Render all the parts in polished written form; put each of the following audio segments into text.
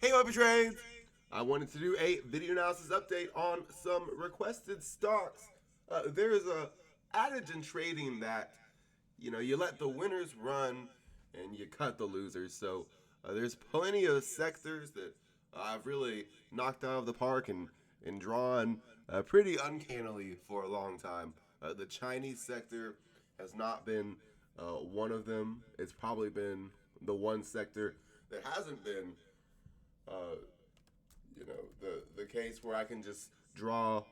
Hey, Open Trades! I wanted to do a video analysis update on some requested stocks. There is a adage in trading that you let the winners run and you cut the losers. So there's plenty of sectors that I've really knocked out of the park and drawn pretty uncannily for a long time. The Chinese sector has not been one of them. It's probably been the one sector that hasn't been uh, the case where I can just draw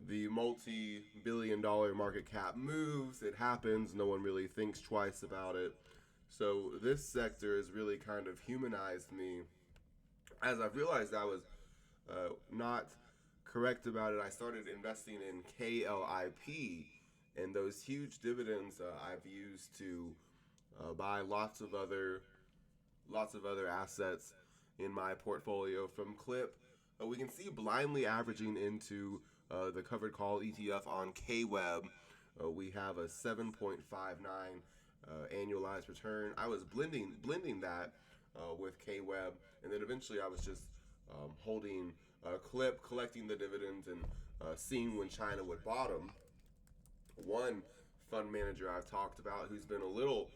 the multi-billion-dollar market cap moves. It happens. No one really thinks twice about it. So this sector has really kind of humanized me. As I've realized I was not correct about it, I started investing in KLIP, and those huge dividends I've used to buy lots of other assets in my portfolio from Clip. We can see blindly averaging into the covered call ETF on KWeb. We have a 7.59 annualized return. I was blending that with KWeb, and then eventually I was just holding Clip, collecting the dividends, and seeing when China would bottom. One fund manager I've talked about who's been a little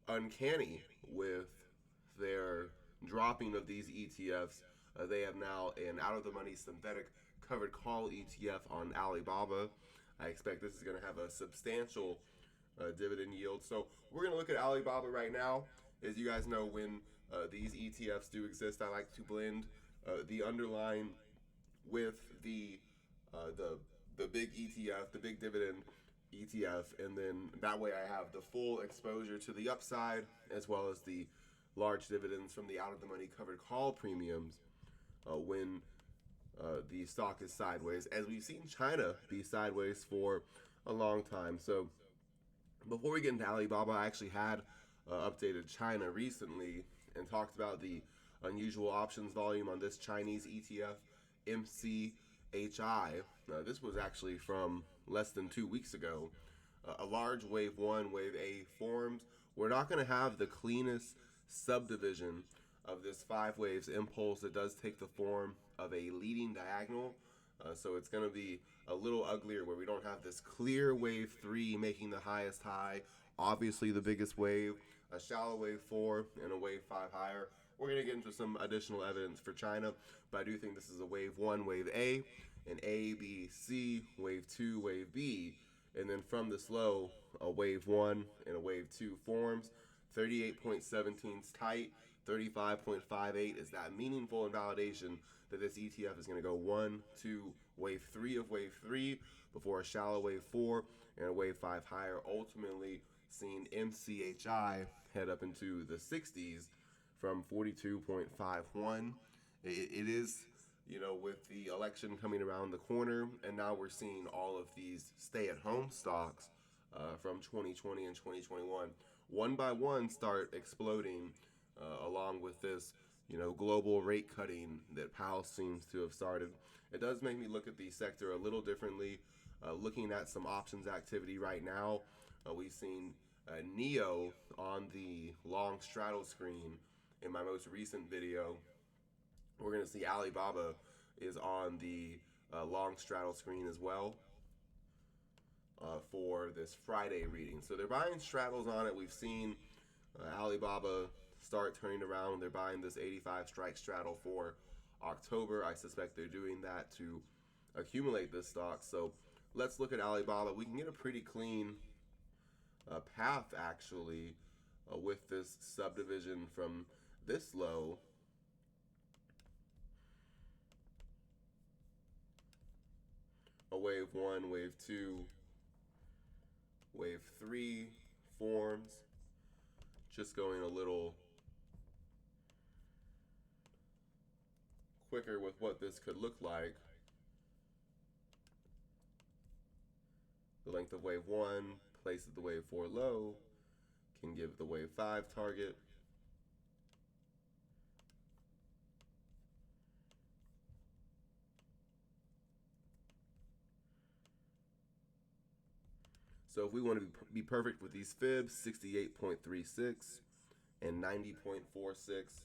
uncanny with their dropping of these ETFs. They have now an out of the money synthetic covered call ETF on Alibaba. I expect this is going to have a substantial dividend yield. So we're going to look at Alibaba right now. As you guys know, when these ETFs do exist, I like to blend the underlying with the big ETF, the big dividend ETF, and then that way I have the full exposure to the upside as well as the large dividends from the out of the money covered call premiums when the stock is sideways, as we've seen China be sideways for a long time. So before we get into Alibaba, I actually had updated China recently and talked about the unusual options volume on this Chinese ETF, MCHI. This was actually from less than 2 weeks ago. A large wave 1, wave A forms. We're not going to have the cleanest subdivision of this 5 waves impulse. It does take the form of a leading diagonal. So it's going to be a little uglier where we don't have this clear wave 3 making the highest high, obviously the biggest wave, a shallow wave 4, and a wave 5 higher. We're going to get into some additional evidence for China, but I do think this is a wave 1, wave A, an A, B, C, wave 2, wave B, and then from this low, a wave 1 and a wave 2 forms. 38.17 is tight, 35.58 is that meaningful invalidation that this ETF is going to go 1, 2, wave 3 of wave 3 before a shallow wave 4 and a wave 5 higher, ultimately seeing MCHI head up into the 60s from 42.51. It is, with the election coming around the corner, and now we're seeing all of these stay-at-home stocks from 2020 and 2021 one by one start exploding along with this global rate cutting that Powell seems to have started. It does make me look at the sector a little differently. Looking at some options activity right now, we've seen NEO on the long straddle screen in my most recent video. We're going to see Alibaba is on the long straddle screen as well for this Friday reading. So they're buying straddles on it. We've seen Alibaba start turning around. They're buying this 85 strike straddle for October. I suspect they're doing that to accumulate this stock. So let's look at Alibaba. We can get a pretty clean path actually with this subdivision from this low. A wave 1, wave 2, wave 3 forms. Just going a little quicker with what this could look like. The length of wave 1 places the wave 4 low, can give the wave 5 target. So if we want to be perfect with these fibs, 68.36 and 90.46.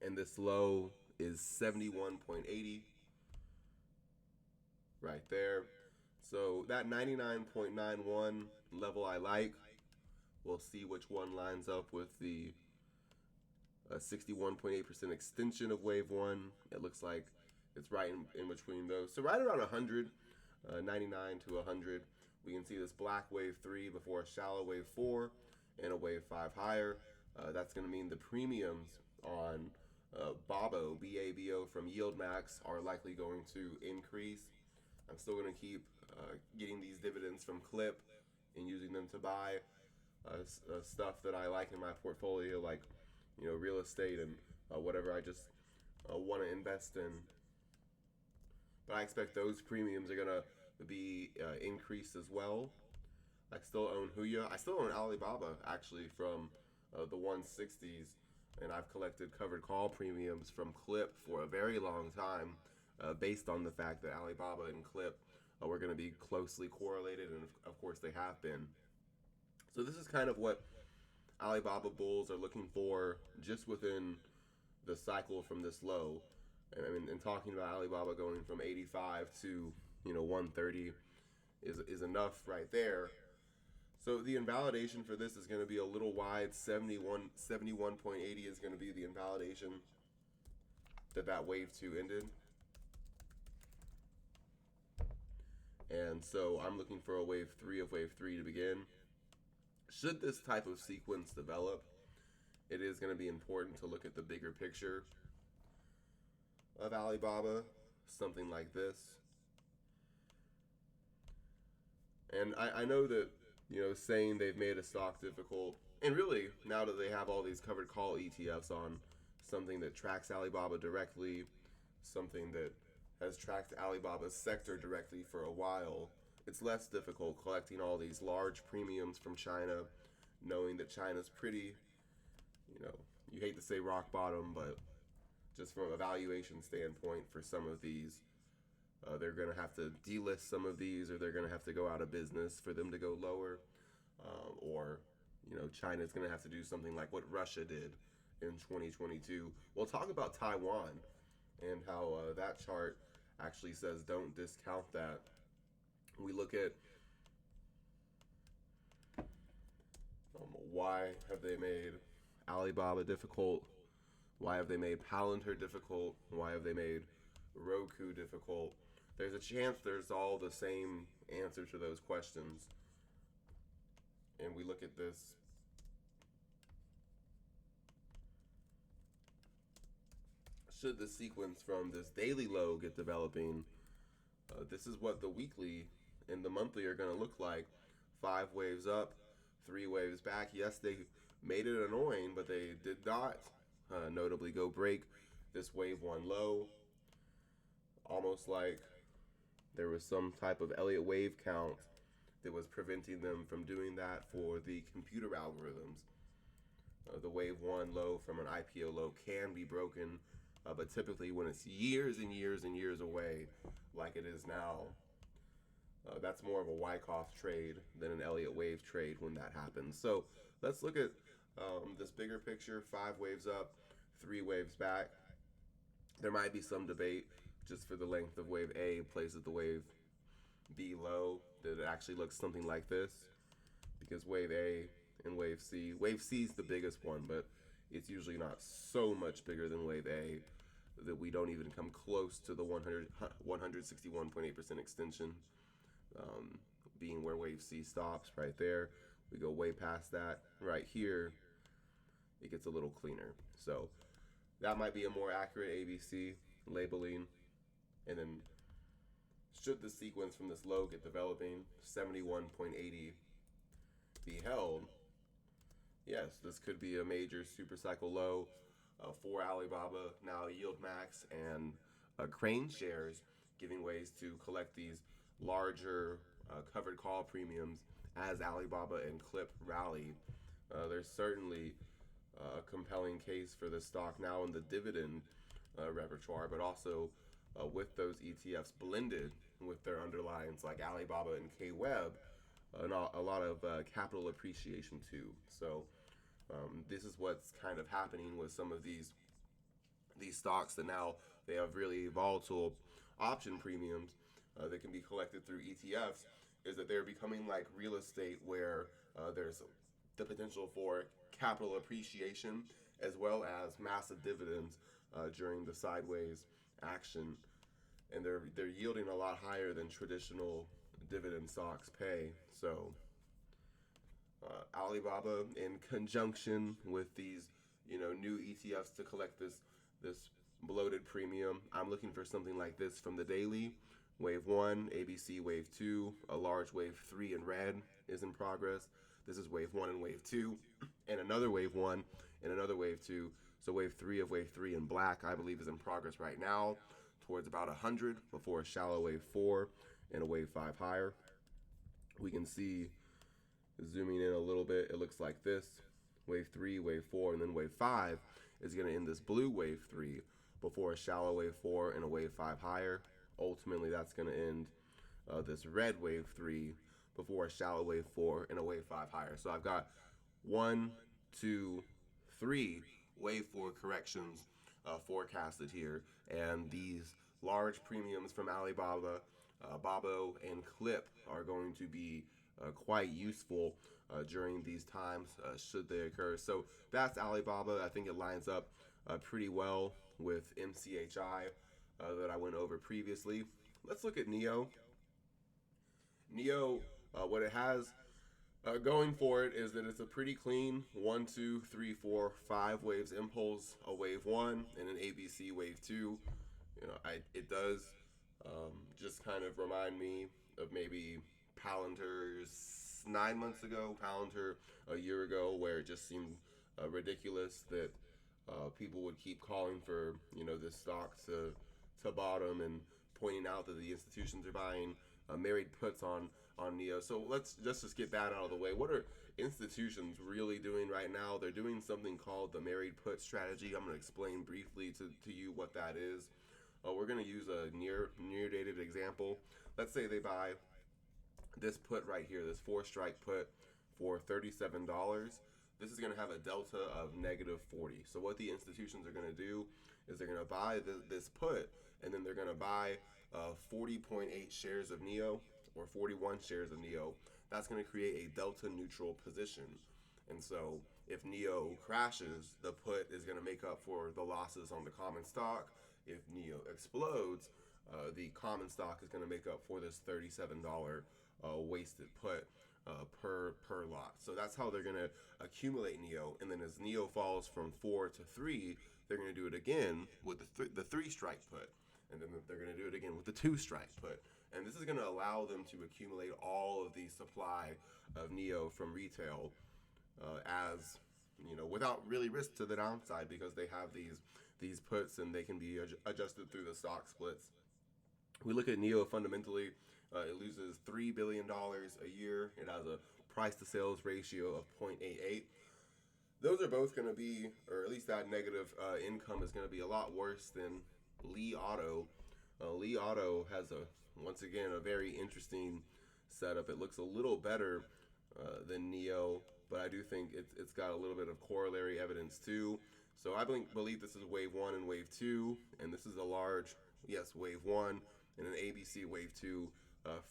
and this low is 71.80 right there. So that 99.91 level I like. We'll see which one lines up with the 61.8% extension of wave one. It looks like it's right in between those. So right around 100, 99 to 100. We can see this black wave 3 before a shallow wave 4 and a wave 5 higher. That's going to mean the premiums on BABO, BABO from Yield Max are likely going to increase. I'm still going to keep getting these dividends from Clip and using them to buy stuff that I like in my portfolio, like real estate and whatever I just want to invest in. But I expect those premiums are gonna be increased as well. I still own Huya. I still own Alibaba actually from the 160s, and I've collected covered call premiums from Clip for a very long time, based on the fact that Alibaba and Clip were going to be closely correlated, and of course they have been. So this is kind of what Alibaba bulls are looking for just within the cycle from this low. And I mean, and talking about Alibaba going from 85 to 130 is enough right there. So the invalidation for this is going to be a little wide. 71.80 is going to be the invalidation that wave 2 ended. And so I'm looking for a wave 3 of wave 3 to begin. Should this type of sequence develop, it is going to be important to look at the bigger picture of Alibaba, something like this. And I know that, saying they've made a stock difficult, and really, now that they have all these covered call ETFs on something that tracks Alibaba directly, something that has tracked Alibaba's sector directly for a while, it's less difficult collecting all these large premiums from China, knowing that China's pretty, you hate to say rock bottom, but just from a valuation standpoint for some of these, they're going to have to delist some of these, or they're going to have to go out of business for them to go lower. Or, China's going to have to do something like what Russia did in 2022. We'll talk about Taiwan and how that chart actually says don't discount that. We look at why have they made Alibaba difficult? Why have they made Palantir difficult? Why have they made Roku difficult? There's a chance there's all the same answer to those questions. And we look at this. Should the sequence from this daily low get developing, this is what the weekly and the monthly are going to look like. 5 waves up, 3 waves back. Yes, they made it annoying, but they did not notably go break this wave 1 low. Almost like there was some type of Elliott wave count that was preventing them from doing that for the computer algorithms. The wave 1 low from an IPO low can be broken, but typically when it's years and years and years away, like it is now, that's more of a Wyckoff trade than an Elliott wave trade when that happens. So let's look at this bigger picture. 5 waves up, 3 waves back. There might be some debate just for the length of wave A plays at the wave B low that it actually looks something like this, because wave A and wave C is the biggest one, but it's usually not so much bigger than wave A that we don't even come close to the 161.8% extension, being where wave C stops right there. We go way past that. Right here, it gets a little cleaner. So that might be a more accurate ABC labeling. And then should the sequence from this low get developing, 71.80 be held, yes, this could be a major super cycle low for Alibaba. Now Yield Max and Crane shares giving ways to collect these larger covered call premiums as Alibaba and Clip rally. There's certainly a compelling case for this stock now in the dividend repertoire, but also with those ETFs blended with their underlines like Alibaba and K-Web, and a lot of capital appreciation too. So this is what's kind of happening with some of these these stocks that now they have really volatile option premiums that can be collected through ETFs, is that they're becoming like real estate where there's the potential for capital appreciation as well as massive dividends during the sideways action, and they're yielding a lot higher than traditional dividend stocks pay. So Alibaba, in conjunction with these, new ETFs to collect this bloated premium, I'm looking for something like this from the daily. Wave one, ABC wave two, a large wave three in red is in progress. This is wave one and wave two, and another wave one and another wave two. So wave three in black, I believe, is in progress right now, towards about 100 before a shallow wave four and a wave five higher. We can see, zooming in a little bit, it looks like this. Wave three, wave four, and then wave five is going to end this blue wave three before a shallow wave four and a wave five higher. Ultimately, that's going to end this red wave three before a shallow wave four and a wave five higher. So I've got one, two, three wave four corrections forecasted here, and these large premiums from Alibaba, Babo, and Clip are going to be quite useful during these times should they occur. So that's Alibaba. I think it lines up pretty well with MCHI that I went over previously. Let's look at NEO. NEO, what it has going for it is that it's a pretty clean 1, 2, 3, 4, 5 waves impulse, a wave 1, and an ABC wave 2. It does just kind of remind me of maybe Palantir's 9 months ago, Palantir a year ago, where it just seemed ridiculous that people would keep calling for this stock to bottom and pointing out that the institutions are buying married puts on NEO. So let's just get that out of the way. What are institutions really doing right now? They're doing something called the married put strategy. I'm going to explain briefly to you what that is. We're going to use a near dated example. Let's say they buy this put right here, this 4-strike put for $37. This is going to have a delta of negative 40. So what the institutions are going to do is they're going to buy this put, and then they're going to buy 40.8 shares of NEO or 41 shares of NEO. That's going to create a delta neutral position. And so if NEO crashes, the put is going to make up for the losses on the common stock. If NEO explodes, the common stock is going to make up for this $37 wasted put per lot. So that's how they're going to accumulate NEO. And then as NEO falls from 4 to 3, they're going to do it again with the 3-strike put. And then they're going to do it again with the 2-strike put. And this is going to allow them to accumulate all of the supply of NEO from retail as, without really risk to the downside, because they have these puts and they can be adjusted through the stock splits. We look at NEO fundamentally. It loses $3 billion a year. It has a price to sales ratio of 0.88. Those are both going to be, or at least that negative income is going to be a lot worse than Li Auto. Li Auto has once again a very interesting setup. It looks a little better than NEO, but I do think it's got a little bit of corollary evidence too. So I believe this is wave 1 and wave 2, and this is a large, wave 1 and an ABC wave 2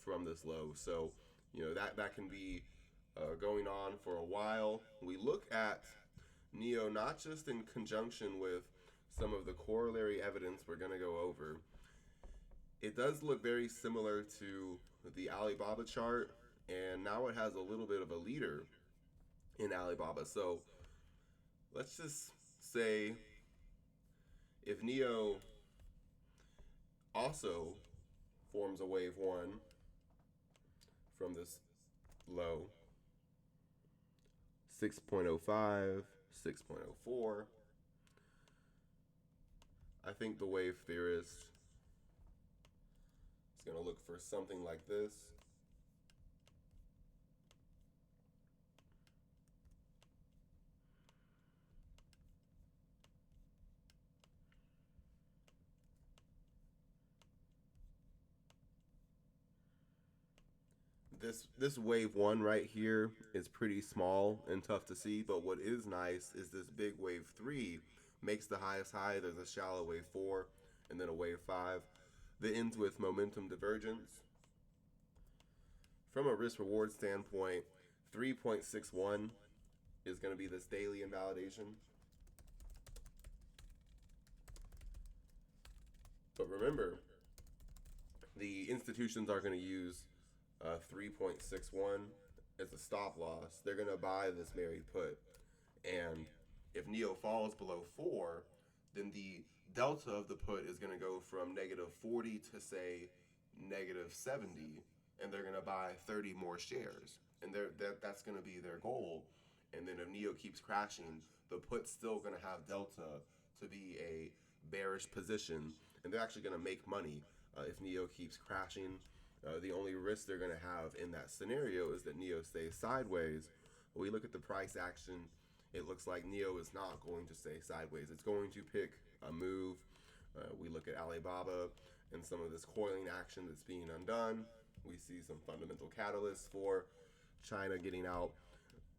from this low. So that can be going on for a while. We look at NEO not just in conjunction with some of the corollary evidence we're going to go over. It does look very similar to the Alibaba chart, and now it has a little bit of a leader in Alibaba. So let's just say if NEO also forms a wave 1 from this low, 6.05, 6.04, I think the wave theorist is going to look for something like this. This wave 1 right here is pretty small and tough to see, but what is nice is this big wave 3, makes the highest high. There's a shallow wave 4 and then a wave 5 that ends with momentum divergence. From a risk reward standpoint, 3.61 is going to be this daily invalidation. But remember, the institutions are going to use 3.61 as a stop loss. They're going to buy this married put. And if NEO falls below 4, then the delta of the put is going to go from negative 40 to, say, negative 70, and they're going to buy 30 more shares. And that's going to be their goal. And then if NEO keeps crashing, the put's still going to have delta to be a bearish position, and they're actually going to make money if NEO keeps crashing. The only risk they're going to have in that scenario is that NEO stays sideways. When we look at the price action, it looks like NEO is not going to stay sideways. It's going to pick a move. We look at Alibaba and some of this coiling action that's being undone. We see some fundamental catalysts for China getting out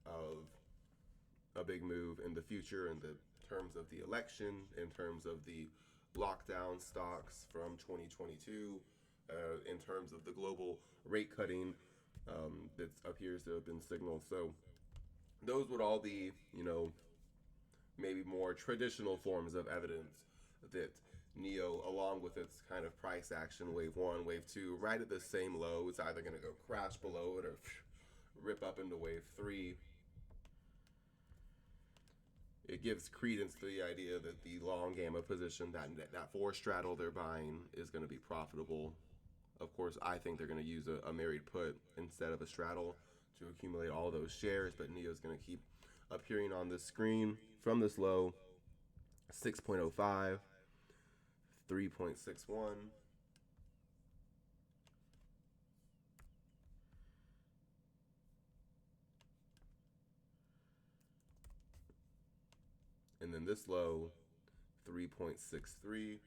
of a big move in the future in the terms of the election, in terms of the lockdown stocks from 2022, in terms of the global rate cutting that appears to have been signaled. So those would all be, maybe more traditional forms of evidence that NEO, along with its kind of price action, wave 1, wave 2, right at the same low, it's either going to go crash below it or rip up into wave 3. It gives credence to the idea that the long gamma position, that 4 straddle they're buying, is going to be profitable. Of course, I think they're going to use a married put instead of a straddle to accumulate all those shares, but NEO is going to keep appearing on the screen from this low, 6.05, 3.61. And then this low, 3.63.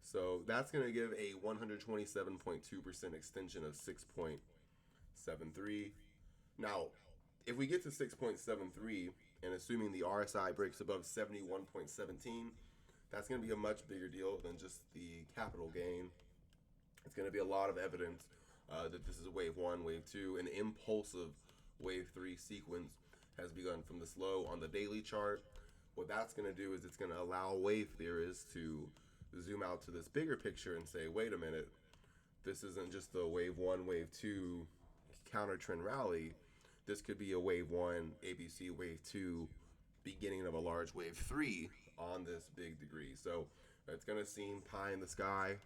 So that's going to give a 127.2% extension of 6.73. Now, if we get to 6.73, and assuming the RSI breaks above 71.17, that's going to be a much bigger deal than just the capital gain. It's going to be a lot of evidence that this is wave 1, wave 2. An impulsive wave 3 sequence has begun from this low on the daily chart. What that's going to do is it's going to allow wave theorists to zoom out to this bigger picture and say, wait a minute, this isn't just a wave 1, wave 2 counter trend rally. This could be a wave 1, ABC, wave 2, beginning of a large wave 3 on this big degree. So it's going to seem pie in the sky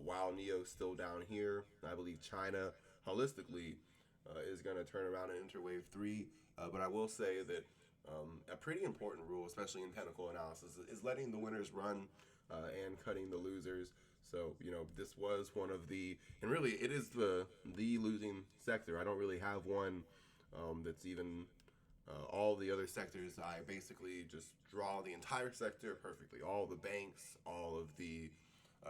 while NEO's still down here. I believe China, holistically, is going to turn around and enter wave 3. But I will say that a pretty important rule, especially in technical analysis, is letting the winners run and cutting the losers. So, this was one of the, and really it is the losing sector. I don't really have one that's even all the other sectors. I basically just draw the entire sector perfectly. All the banks, all of the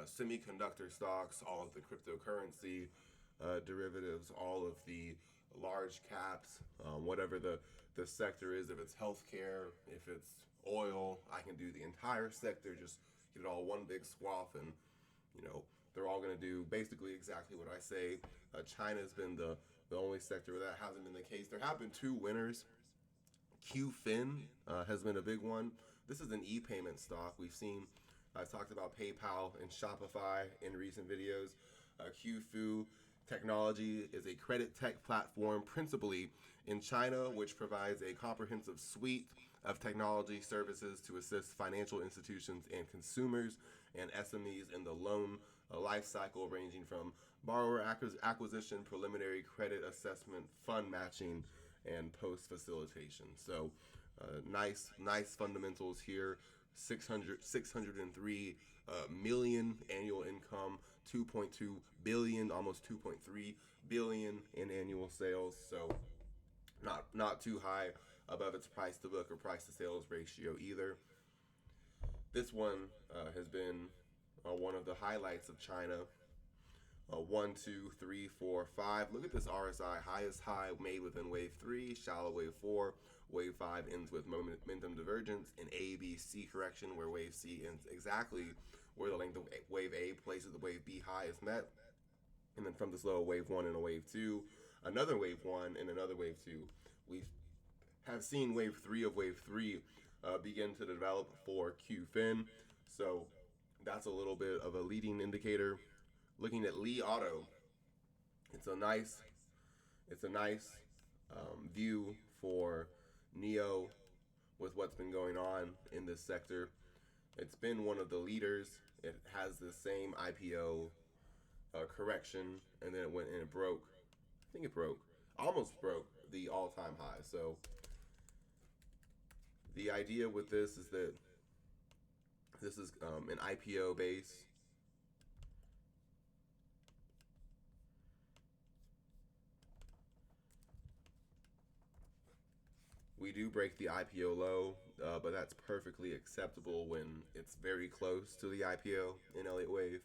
semiconductor stocks, all of the cryptocurrency derivatives, all of the large caps, whatever the sector is. If it's healthcare, if it's oil, I can do the entire sector, just get it all one big swath, and they're all going to do basically exactly what I say. China's been the only sector where that hasn't been the case. There have been 2 winners. QFin has been a big one. This is an e-payment stock. I've talked about PayPal and Shopify in recent videos. QFu Technology is a credit tech platform principally in China, which provides a comprehensive suite of technology services to assist financial institutions and consumers and SMEs in the loan life cycle, ranging from borrower acquisition, preliminary credit assessment, fund matching, and post facilitation. So nice fundamentals here. 603 million annual income, 2.2 billion, almost 2.3 billion in annual sales. So not too high above its price to book or price to sales ratio either. This one has been one of the highlights of China. One, two, three, four, five. Look at this RSI. Highest high made within wave three, shallow wave four. Wave five ends with momentum divergence, an A, B, C correction where wave C ends exactly where the length of wave A places the wave B high is met. And then from this low, wave one and a wave two, another wave one and another wave two. We have seen wave three of wave three begin to develop for QFIN. So that's a little bit of a leading indicator. Looking at Li Auto, it's a nice view for Neo with what's been going on in this sector. It's been one of the leaders. It has the same IPO correction, and then it went and it broke. I think it broke, almost broke the all-time high. So the idea with this is that this is an IPO base. We do break the IPO low, but that's perfectly acceptable when it's very close to the IPO in Elliott Wave.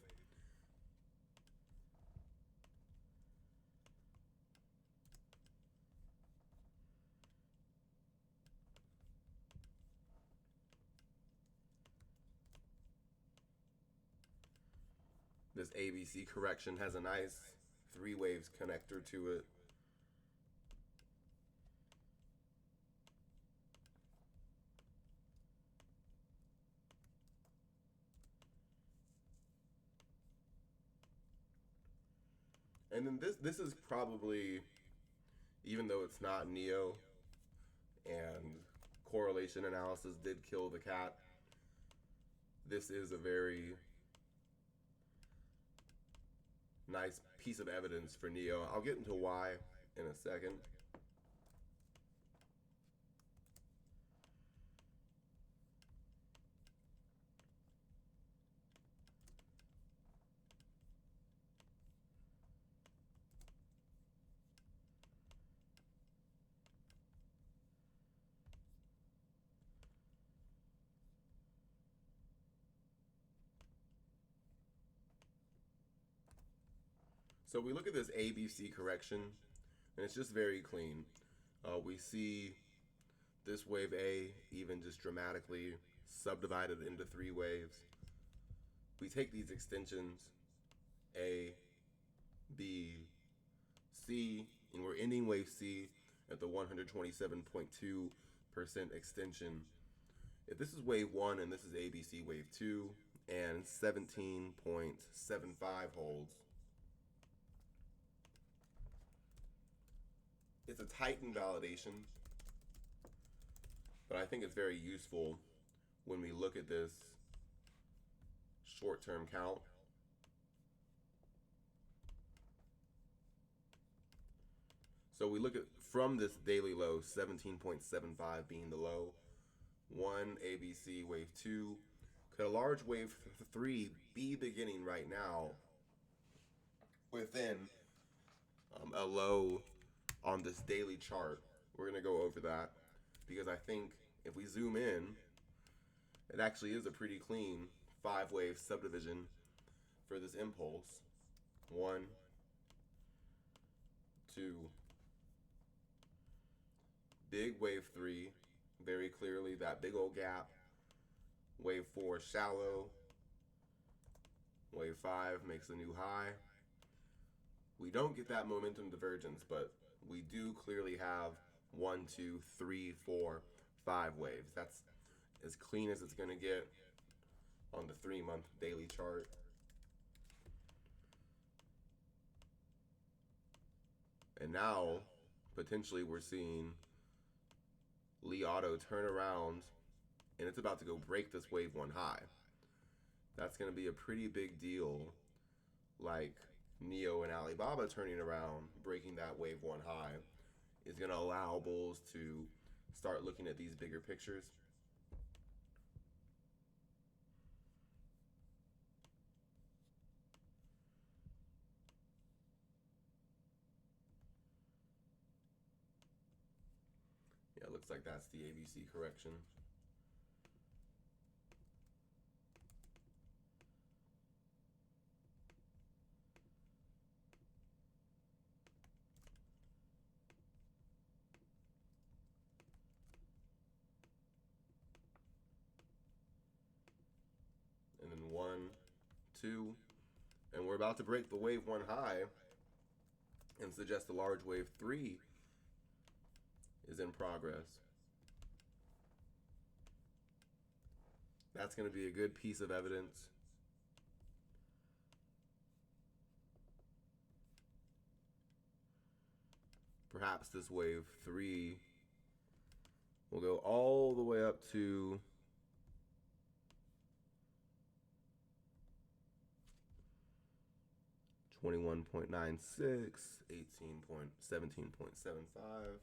This ABC correction has a nice three waves connector to it. And then this is probably, even though it's not Neo and correlation analysis did kill the cat, this is a very nice piece of evidence for Neo. I'll get into why in a second. So we look at this ABC correction, and it's just very clean. We see this wave A even just dramatically subdivided into three waves. We take these extensions A, B, C, and we're ending wave C at the 127.2% extension. If this is wave one and this is ABC wave two, and 17.75 holds, it's a tightened validation, but I think it's very useful when we look at this short-term count. So we look at from this daily low, 17.75 being the low, one ABC wave two. Could a large wave three be beginning right now within a low on this daily chart? We're going to go over that because I think if we zoom in, it actually is a pretty clean five wave subdivision for this impulse. One, two, big wave three, very clearly that big old gap. Wave four, shallow. Wave five makes a new high. We don't get that momentum divergence, but we do clearly have 1, 2, 3, 4, 5 waves. That's as clean as it's going to get on the 3-month daily chart. And now, potentially, we're seeing Li Auto turn around, and it's about to go break this wave one high. That's going to be a pretty big deal, like Neo and Alibaba turning around, breaking that wave one high, is going to allow bulls to start looking at these bigger pictures. Yeah, it looks like that's the ABC correction. 2, and we're about to break the wave 1 high and suggest the large wave 3 is in progress. That's going to be a good piece of evidence. Perhaps this wave 3 will go all the way up to 21.96, 17.75.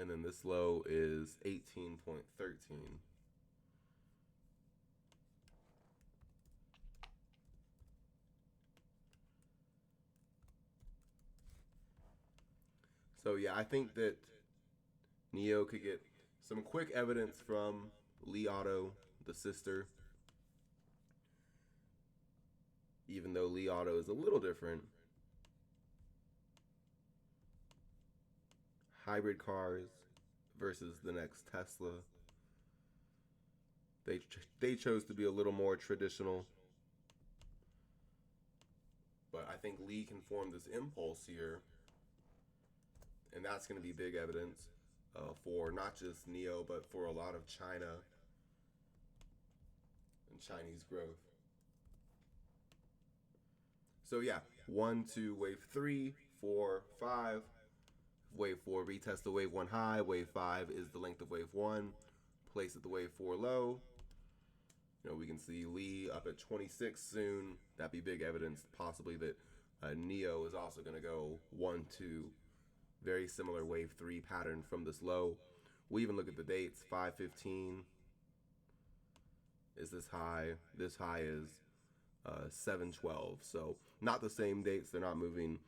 And then this low is 18.13. So yeah, I think that Neo could get some quick evidence from Li Auto, the sister. Even though Li Auto is a little different. Hybrid cars versus the next Tesla. They chose to be a little more traditional. But I think Li can form this impulse here. And that's going to be big evidence for not just Neo, but for a lot of China and Chinese growth. So yeah, 1, 2, wave 3, 4, 5. Wave 4 retest the wave 1 high. Wave 5 is the length of wave 1. Place at the wave 4 low. You know, we can see Li up at 26 soon. That'd be big evidence, possibly, that Neo is also going to go 1, 2. Very similar wave 3 pattern from this low. We even look at the dates. 5:15 is this high. This high is 7:12. So not the same dates. They're not moving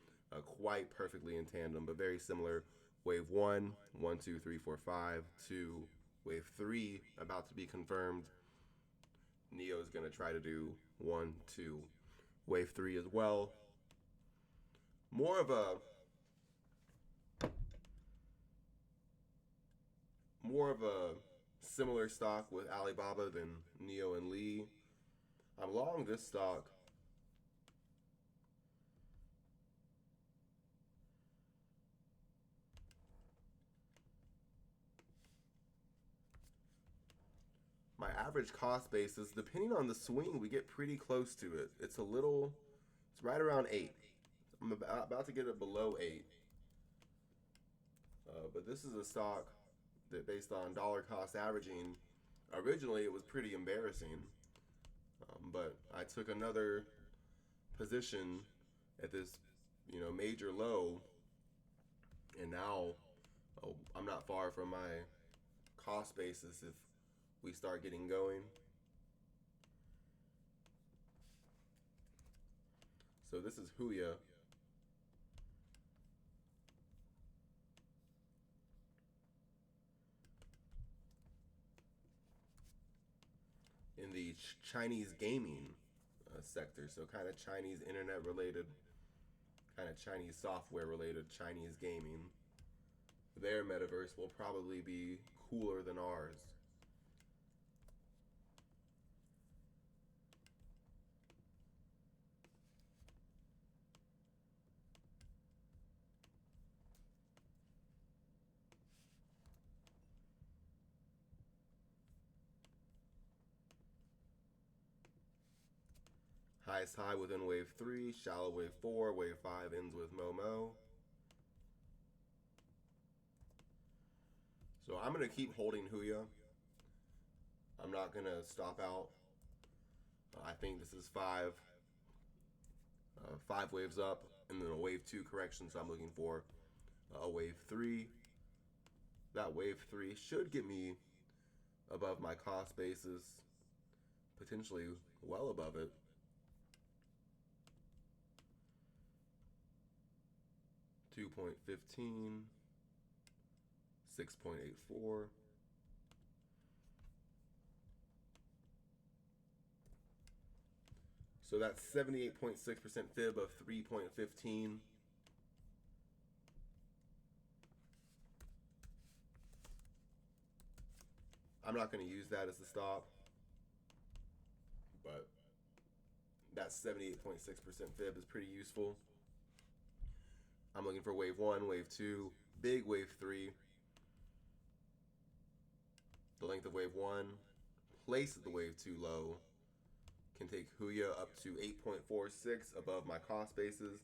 quite perfectly in tandem, but very similar. Wave 1, 1, 2, 3, 4, 5, 2. Wave 3 about to be confirmed. Neo is going to try to do 1, 2. Wave 3 as well. More of a similar stock with Alibaba than Neo and Li. I'm long this stock. My average cost basis, depending on the swing, we get pretty close to it. It's right around 8. I'm about to get it below 8. But this is a stock that, based on dollar cost averaging, originally it was pretty embarrassing. But I took another position at this, major low, and now I'm not far from my cost basis if we start getting going. So this is Huya. In the Chinese gaming sector, so kind of Chinese internet related, kind of Chinese software related, Chinese gaming. Their metaverse will probably be cooler than ours. Highest high within wave 3, shallow wave 4, wave 5 ends with Momo. So I'm going to keep holding Huya. I'm not going to stop out. I think this is 5 waves up, and then a wave 2 correction, so I'm looking for a wave 3. That wave 3 should get me above my cost basis, potentially well above it. 2.15, 6.84. So that's 78.6% fib of 3.15. I'm not going to use that as the stop, but that 78.6% fib is pretty useful. I'm looking for wave one, wave two, big wave three. The length of wave one, place of the wave two low, can take Huya up to 8.46 above my cost bases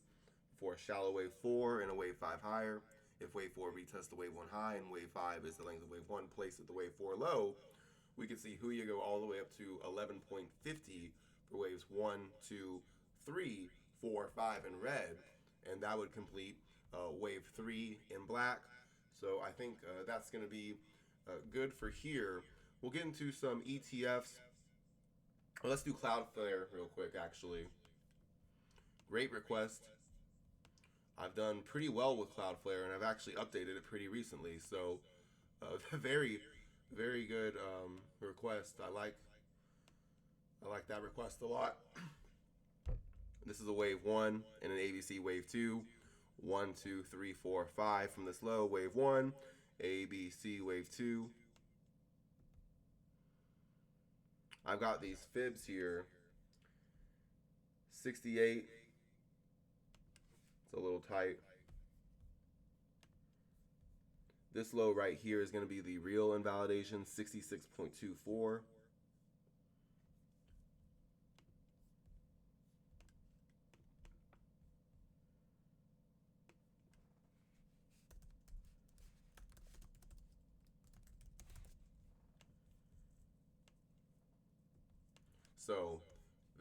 for a shallow wave 4 and a wave 5 higher. If wave 4 retests the wave 1 high and wave 5 is the length of wave 1 placed at the wave 4 low, we can see Huya go all the way up to 11.50 for waves 1, 2, 3, 4, 5 in red, and that would complete wave 3 in black. So I think that's going to be good for here. We'll get into some ETFs. Well, let's do Cloudflare real quick, actually. Great request. I've done pretty well with Cloudflare, and I've actually updated it pretty recently. So, very, very good request. I like that request a lot. This is a wave one and an ABC wave two. 1, 2, 3, 4, 5 from this low. Wave one, ABC wave two. I've got these fibs here. 68. It's a little tight. This low right here is going to be the real invalidation, 66.24. So,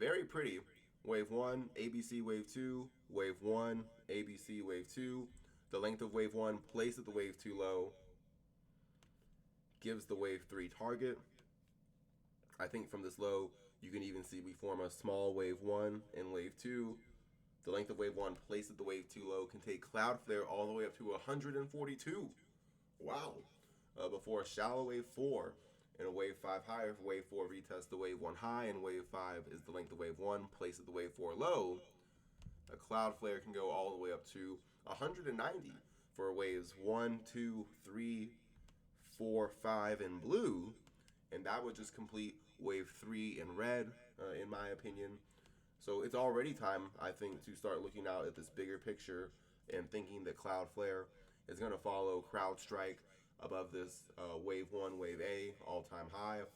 very pretty. Wave 1, ABC wave 2, wave 1, ABC wave 2. The length of wave 1 placed at the wave 2 low gives the wave 3 target. I think from this low, you can even see we form a small wave 1 and wave 2. The length of wave 1 placed at the wave 2 low can take Cloudflare all the way up to 142. Wow. Before a shallow wave 4 and a wave 5 higher. If wave 4 retests the wave 1 high and wave 5 is the length of wave 1 placed at the wave 4 low, a Cloudflare can go all the way up to 190 for waves 1, 2, 3, 4, 5 in blue, and that would just complete wave 3 in red, in my opinion. So it's already time, I think, to start looking out at this bigger picture and thinking that Cloudflare is going to follow CrowdStrike above this wave 1, wave A, all-time high.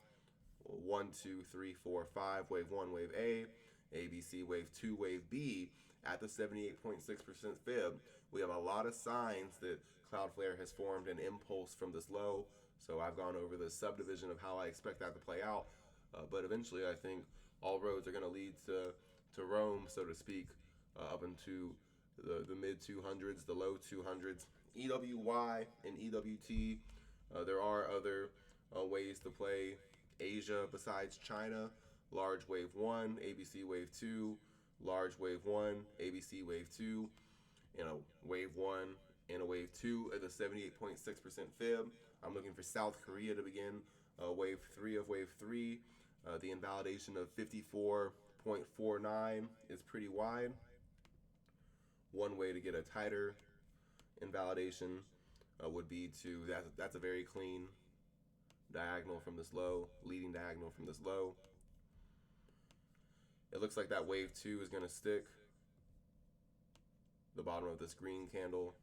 1, 2, 3, 4, 5, wave 1, wave A, ABC, wave 2, wave B at the 78.6% fib. We have a lot of signs that Cloudflare has formed an impulse from this low. So I've gone over the subdivision of how I expect that to play out. But eventually, I think all roads are going to lead to Rome, so to speak, up into the mid 200s, the low 200s. EWY and EWT. There are other ways to play Asia besides China. Large wave 1, ABC wave 2, large wave 1, ABC wave 2, and a wave 1 and a wave 2 at the 78.6% fib. I'm looking for South Korea to begin wave 3 of wave 3. The invalidation of 54.49 is pretty wide. One way to get a tighter invalidation would be to, that's a very clean diagonal from this low, leading diagonal from this low. It looks like that wave 2 is going to stick. The bottom of this green candle.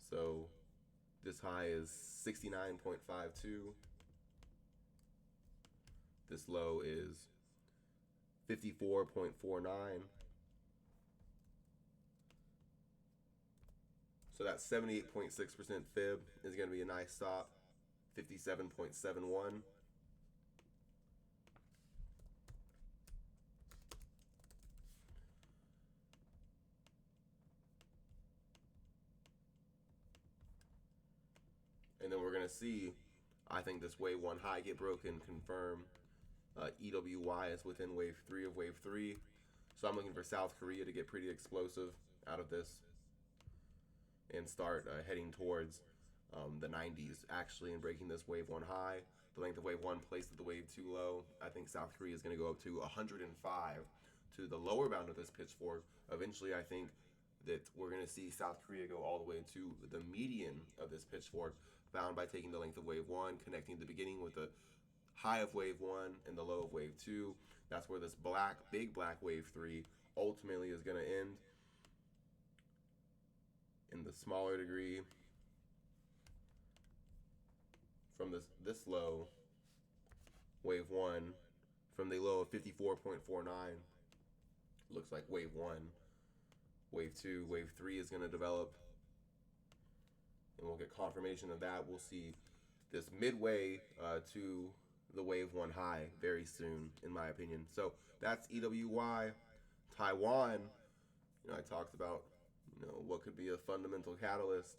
So this high is 69.52. This low is 54.49. So that 78.6% fib is going to be a nice stop. 57.71. And then we're going to see, I think, this wave 1 high get broken, confirm EWY is within wave 3 of wave 3. So I'm looking for South Korea to get pretty explosive out of this and start heading towards the 90s actually and breaking this wave 1 high. the length of wave 1 placed at the wave 2 low. I think South Korea is going to go up to 105 to the lower bound of this pitchfork. Eventually, I think that we're going to see South Korea go all the way to the median of this pitchfork, found by taking the length of wave 1, connecting the beginning with the high of wave 1 and the low of wave 2. That's where this big black wave 3 ultimately is going to end in the smaller degree from this low, wave 1, from the low of 54.49. Looks like wave 1. Wave 2, wave 3 is going to develop, and we'll get confirmation of that. We'll see this midway to the wave 1 high very soon, in my opinion. So that's EWY. Taiwan, I talked about what could be a fundamental catalyst.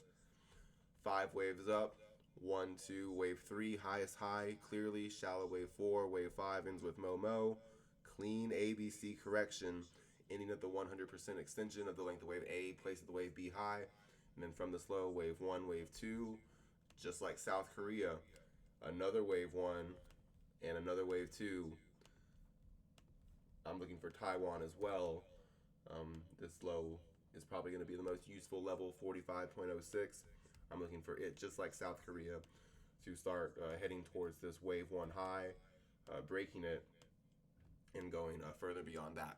5 waves up, 1, 2, wave 3, highest high, clearly. Shallow wave 4, wave 5 ends with Momo. Clean ABC correction, ending at the 100% extension of the length of wave A, placed at the wave B high. And then from the slow, wave 1, wave 2, just like South Korea, another wave 1 and another wave 2. I'm looking for Taiwan as well. This low is probably going to be the most useful level, 45.06. I'm looking for it, just like South Korea, to start heading towards this wave 1 high, breaking it, and going further beyond that.